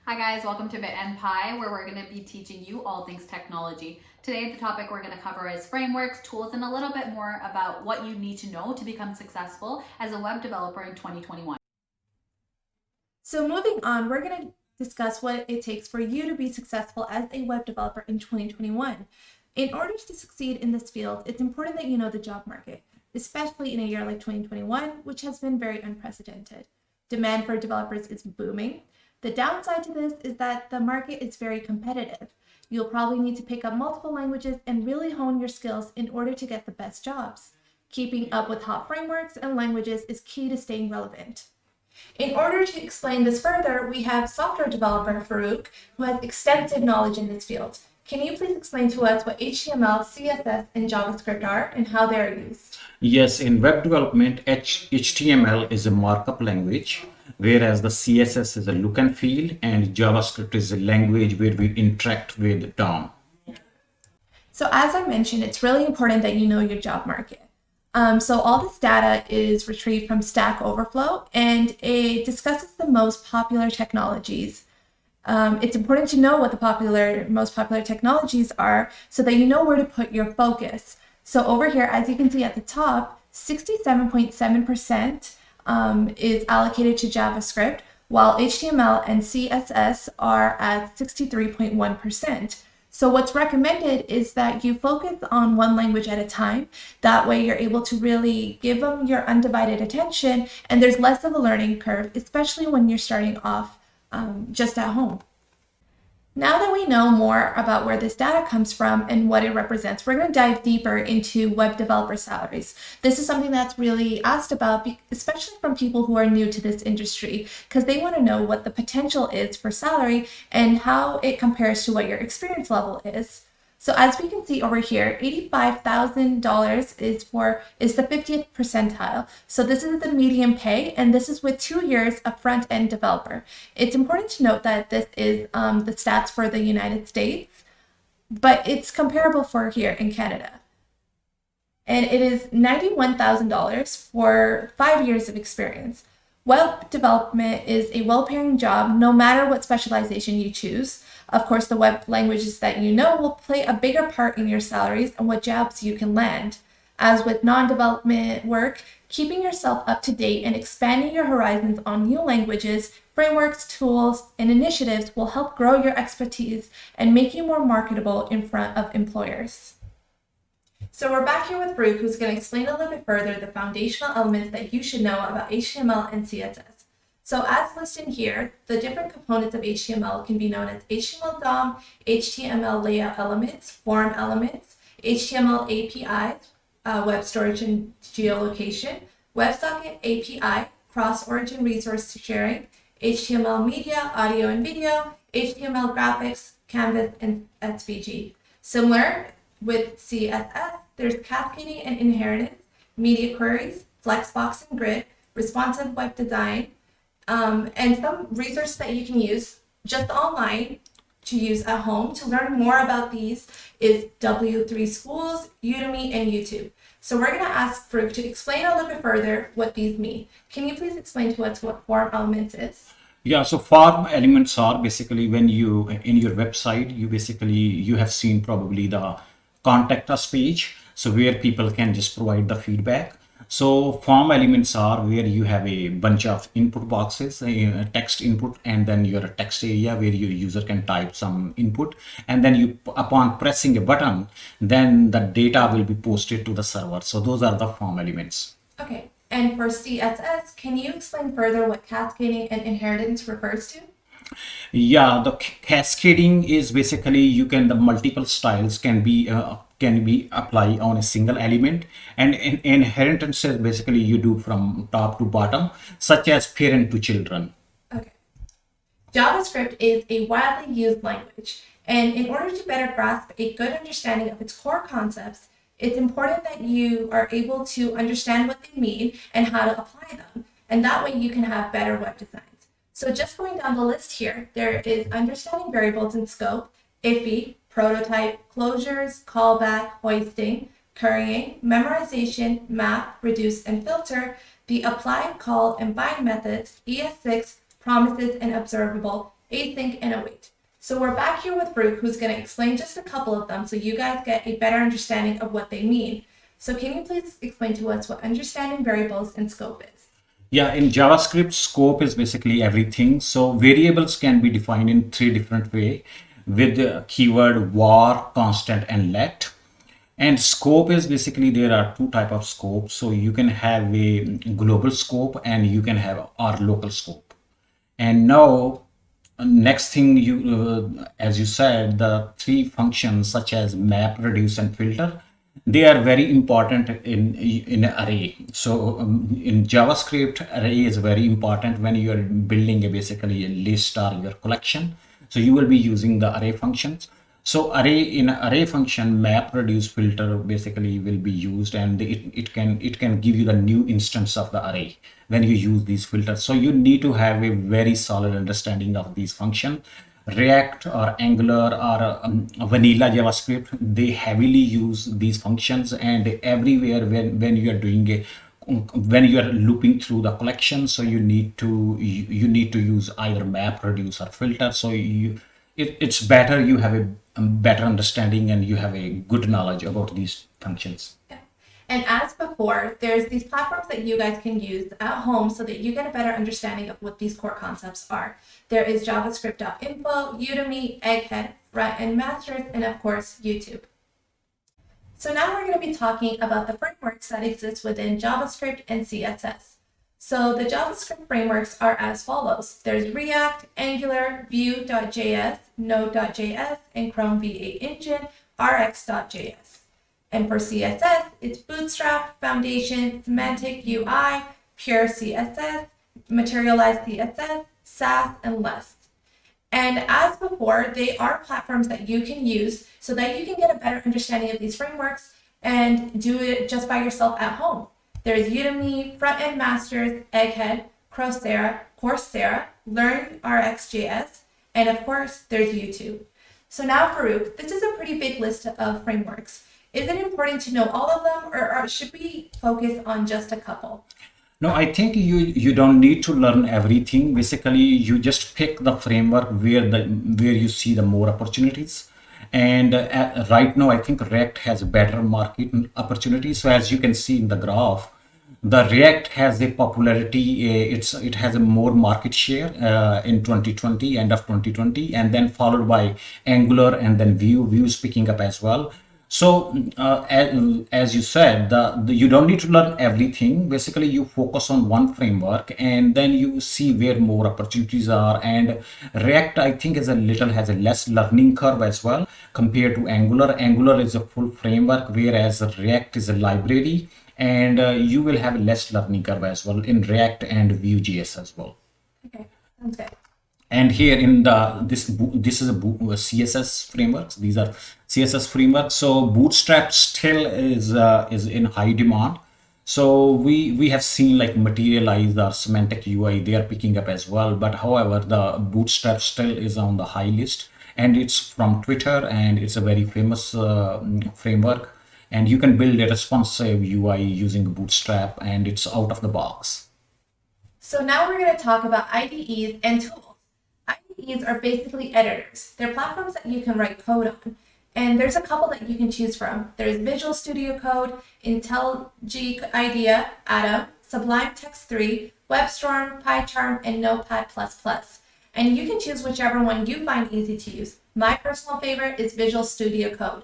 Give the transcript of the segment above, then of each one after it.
Hi guys, welcome to Bit and Pie, where we're going to be teaching you all things technology. Today the topic we're going to cover is frameworks, tools, and a little bit more about what you need to know to become successful as a web developer in 2021. So moving on, we're going to discuss what it takes for you to be successful as a web developer in 2021. In order to succeed in this field, it's important that you know the job market, especially in a year like 2021, which has been very unprecedented. Demand for developers is booming. The downside to this is that the market is very competitive. You'll probably need to pick up multiple languages and really hone your skills in order to get the best jobs. Keeping up with hot frameworks and languages is key to staying relevant. In order to explain this further, we have software developer Farouk, who has extensive knowledge in this field. Can you please explain to us what HTML, CSS, and JavaScript are and how they are used? Yes, in web development, HTML is a markup language, whereas the CSS is a look and feel, and JavaScript is a language where we interact with DOM. So as I mentioned, it's really important that you know your job market. So all this data is retrieved from Stack Overflow, and it discusses the most popular technologies. It's important to know what the most popular technologies are so that you know where to put your focus. So over here, as you can see at the top, 67.7% is allocated to JavaScript, while HTML and CSS are at 63.1%. So what's recommended is that you focus on one language at a time. That way you're able to really give them your undivided attention, and there's less of a learning curve, especially when you're starting off just at home. Now that we know more about where this data comes from and what it represents, we're going to dive deeper into web developer salaries. This is something that's really asked about, especially from people who are new to this industry, because they want to know what the potential is for salary and how it compares to what your experience level is. So as we can see over here, $85,000 is the 50th percentile. So this is the median pay, and this is with 2 years of front-end developer. It's important to note that this is the stats for the United States, but it's comparable for here in Canada. And it is $91,000 for 5 years of experience. Web development is a well-paying job no matter what specialization you choose. Of course, the web languages that you know will play a bigger part in your salaries and what jobs you can land. As with non-development work, keeping yourself up to date and expanding your horizons on new languages, frameworks, tools, and initiatives will help grow your expertise and make you more marketable in front of employers. So we're back here with Farouk, who's going to explain a little bit further the foundational elements that you should know about HTML and CSS. So as listed here, the different components of HTML can be known as HTML DOM, HTML layout elements, form elements, HTML APIs, web storage and geolocation, WebSocket API, cross-origin resource sharing, HTML media, audio and video, HTML graphics, canvas, and SVG. Similar with CSS, there's cascading and inheritance, media queries, flexbox and grid, responsive web design, and some resources that you can use just online to use at home. To learn more about these is W3 Schools, Udemy, and YouTube. So we're going to ask Farouk to explain a little bit further what these mean. Can you please explain to us what form elements is? Yeah, so form elements are basically when you, in your website, you have seen probably the contact us page. So where people can just provide the feedback. So form elements are where you have a bunch of input boxes, a text input, and then your text area where your user can type some input. And then upon pressing a button, then the data will be posted to the server. So those are the form elements. Okay. And for CSS, can you explain further what cascading and inheritance refers to? Yeah, the cascading is basically the multiple styles can be applied on a single element, and inheritance is basically you do from top to bottom, such as parent to children. Okay. JavaScript is a widely used language, and in order to better grasp a good understanding of its core concepts, it's important that you are able to understand what they mean and how to apply them, and that way you can have better web designs. So just going down the list here, there is understanding variables in scope, IFI, prototype, closures, callback, hoisting, currying, memorization, map, reduce, and filter, the apply, call, and bind methods, ES6, promises, and observable, async, and await. So we're back here with Farouk, who's going to explain just a couple of them so you guys get a better understanding of what they mean. So can you please explain to us what understanding variables and scope is? Yeah, in JavaScript, scope is basically everything. So variables can be defined in three different ways with the keyword var, constant, and let. And scope is basically there are two type of scope. So you can have a global scope and you can have our local scope. And now next thing as you said, the three functions such as map, reduce, and filter, they are very important in array. So in JavaScript, array is very important when you are building basically a list or your collection. So you will be using the array functions. So array function, map, reduce, filter basically will be used, and it can give you the new instance of the array when you use these filters. So you need to have a very solid understanding of these functions. React or Angular or vanilla JavaScript, they heavily use these functions, and everywhere when you are doing when you are looping through the collection, so you need to use either map, reduce, or filter. So it's better you have a better understanding and you have a good knowledge about these functions. Yeah. And as before, there's these platforms that you guys can use at home so that you get a better understanding of what these core concepts are. There is javascript.info, Udemy, Egghead, Frontend Masters, and of course, YouTube. So now we're going to be talking about the frameworks that exist within JavaScript and CSS. So the JavaScript frameworks are as follows. There's React, Angular, Vue.js, Node.js, and Chrome V8 Engine, Rx.js. And for CSS, it's Bootstrap, Foundation, Semantic UI, Pure CSS, Materialized CSS, Sass, and Less. And as before, they are platforms that you can use so that you can get a better understanding of these frameworks and do it just by yourself at home. There's Udemy, Frontend Masters, Egghead, Coursera, Learn RxJS, and of course, there's YouTube. So now, Farouk, this is a pretty big list of frameworks. Is it important to know all of them, or should we focus on just a couple? No, I think you don't need to learn everything. Basically, you just pick the framework where you see the more opportunities. And right now, I think React has better market opportunities. So as you can see in the graph, the React has a popularity. It has a more market share in 2020, end of 2020, and then followed by Angular and then Vue. Vue is picking up as well. So as you said, you don't need to learn everything. Basically, you focus on one framework and then you see where more opportunities are. And React, I think, has a less learning curve as well compared to Angular. Angular is a full framework, whereas React is a library, and you will have less learning curve as well in React and Vue.js as well. Okay, sounds good. And here in this is a CSS frameworks. These are CSS frameworks. So Bootstrap still is in high demand. So we have seen like Materialize or Semantic UI, they are picking up as well. But however, the Bootstrap still is on the high list, and it's from Twitter, and it's a very famous framework. And you can build a responsive UI using Bootstrap, and it's out of the box. So now we're going to talk about IDEs and tools. IDEs are basically editors. They're platforms that you can write code on. And there's a couple that you can choose from. There's Visual Studio Code, IntelliJ IDEA, Atom, Sublime Text 3, WebStorm, PyCharm, and Notepad++. And you can choose whichever one you find easy to use. My personal favorite is Visual Studio Code.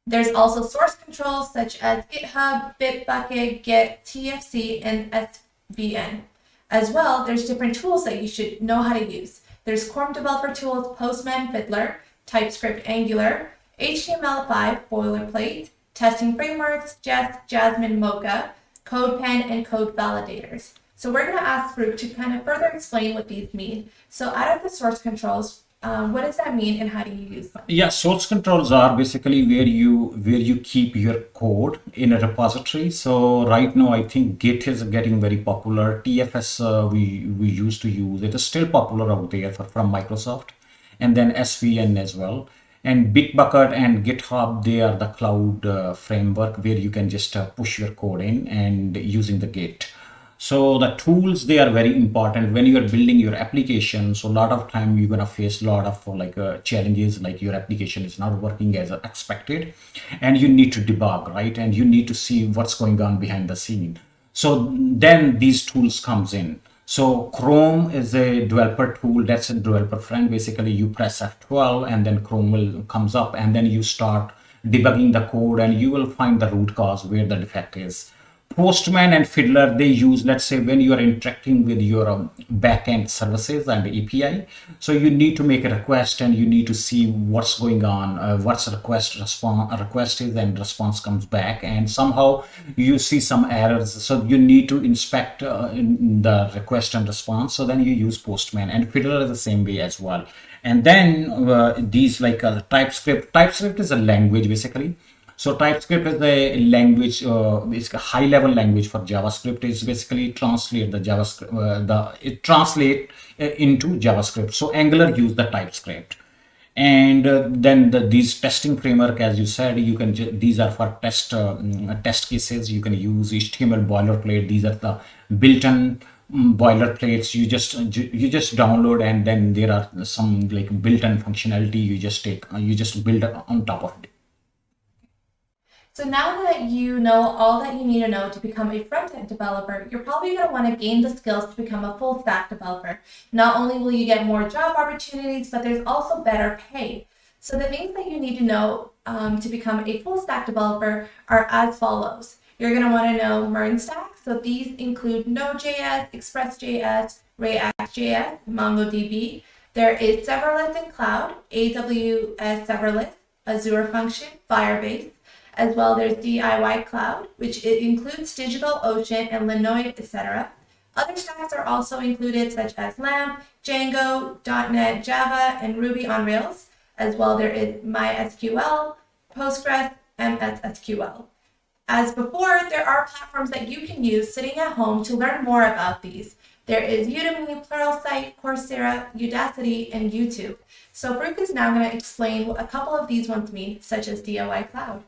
There's also source controls such as GitHub, Bitbucket, Git, TFC, and SVN. As well, there's different tools that you should know how to use. There's Chrome Developer Tools, Postman, Fiddler, TypeScript, Angular, HTML5, Boilerplate, Testing Frameworks, Jest, Jasmine, Mocha, CodePen, and Code Validators. So we're going to ask Farouk to kind of further explain what these mean. So out of the source controls, what does that mean and how do you use them? Yeah, source controls are basically where you keep your code in a repository. So right now, I think Git is getting very popular. TFS we used to use. It is still popular out there from Microsoft, and then SVN as well. And Bitbucket and GitHub, they are the cloud framework where you can just push your code in and using the Git. So the tools, they are very important when you are building your application. So a lot of time you're gonna face a lot of challenges, like your application is not working as expected, and you need to debug, right? And you need to see what's going on behind the scene. So then these tools comes in. So Chrome is a developer tool, that's a developer friend. Basically, you press F12 and then Chrome will comes up, and then you start debugging the code, and you will find the root cause where the defect is. Postman and Fiddler, they use, let's say, when you are interacting with your backend services and API. So you need to make a request and you need to see what's going on, what's request is, and response comes back, and somehow you see some errors. So you need to inspect the request and response. So then you use Postman, and Fiddler is the same way as well. And then these TypeScript. TypeScript is a language basically. So TypeScript is a language, it's a high-level language for JavaScript. It's basically translate the JavaScript, it translate into JavaScript. So Angular use the TypeScript, and then these testing framework, as you said, you can these are for test cases. You can use HTML boilerplate. These are the built-in boilerplates. You just download, and then there are some like built-in functionality. You just build on top of it. So now that you know all that you need to know to become a front-end developer, you're probably going to want to gain the skills to become a full-stack developer. Not only will you get more job opportunities, but there's also better pay. So the things that you need to know to become a full-stack developer are as follows. You're going to want to know MERN stack. So these include Node.js, Express.js, React.js, MongoDB. There is serverless and cloud, AWS serverless, Azure Function, Firebase. As well, there's DIY Cloud, which it includes DigitalOcean and Linode, etc. Other stacks are also included, such as LAMP, Django, .NET, Java, and Ruby on Rails. As well, there is MySQL, Postgres, MS SQL. As before, there are platforms that you can use sitting at home to learn more about these. There is Udemy, Pluralsight, Coursera, Udacity, and YouTube. So Farooq is now going to explain what a couple of these ones mean, such as DIY Cloud.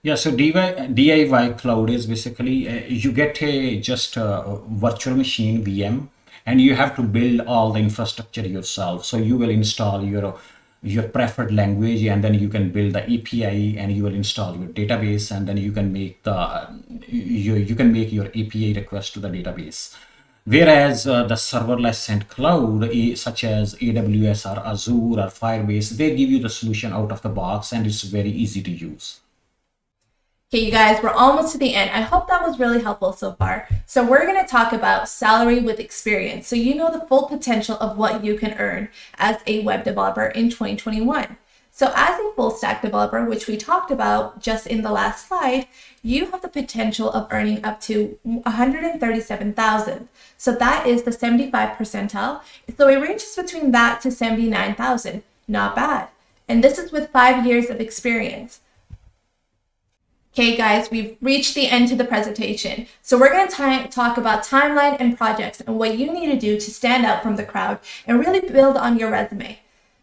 Yeah, so DIY Cloud is basically you get a virtual machine VM, and you have to build all the infrastructure yourself. So you will install your preferred language, and then you can build the API, and you will install your database, and then you can make you can make your API request to the database. Whereas the serverless and cloud, such as AWS or Azure or Firebase, they give you the solution out of the box, and it's very easy to use. Okay, you guys, we're almost to the end. I hope that was really helpful so far. So we're going to talk about salary with experience, so you know the full potential of what you can earn as a web developer in 2021. So as a full stack developer, which we talked about just in the last slide, you have the potential of earning up to $137,000. So that is the 75th percentile. So it ranges between that to 79,000. Not bad. And this is with 5 years of experience. Okay, guys, we've reached the end of the presentation. So we're going to talk about timeline and projects and what you need to do to stand out from the crowd and really build on your resume.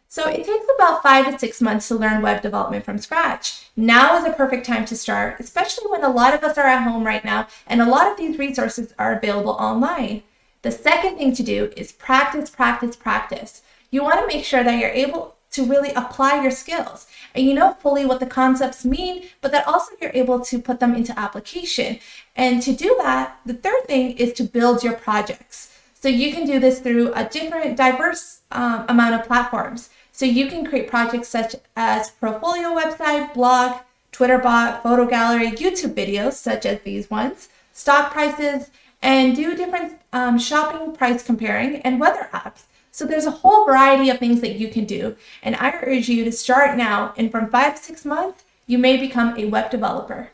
So it takes about 5 to 6 months to learn web development from scratch. Now is a perfect time to start, especially when a lot of us are at home right now and a lot of these resources are available online. The second thing to do is practice, practice, practice. You want to make sure that you're able to really apply your skills and you know fully what the concepts mean, but that also you're able to put them into application. And to do that, the third thing is to build your projects. So you can do this through a diverse amount of platforms. So you can create projects such as portfolio website, blog, Twitter bot, photo gallery, YouTube videos such as these ones, stock prices, and do different shopping price comparing and weather apps. So there's a whole variety of things that you can do. And I urge you to start now, and from 5 to 6 months, you may become a web developer.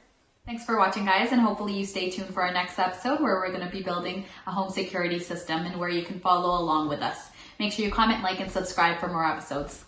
Thanks for watching, guys, and hopefully you stay tuned for our next episode where we're going to be building a home security system and where you can follow along with us. Make sure you comment, like, and subscribe for more episodes.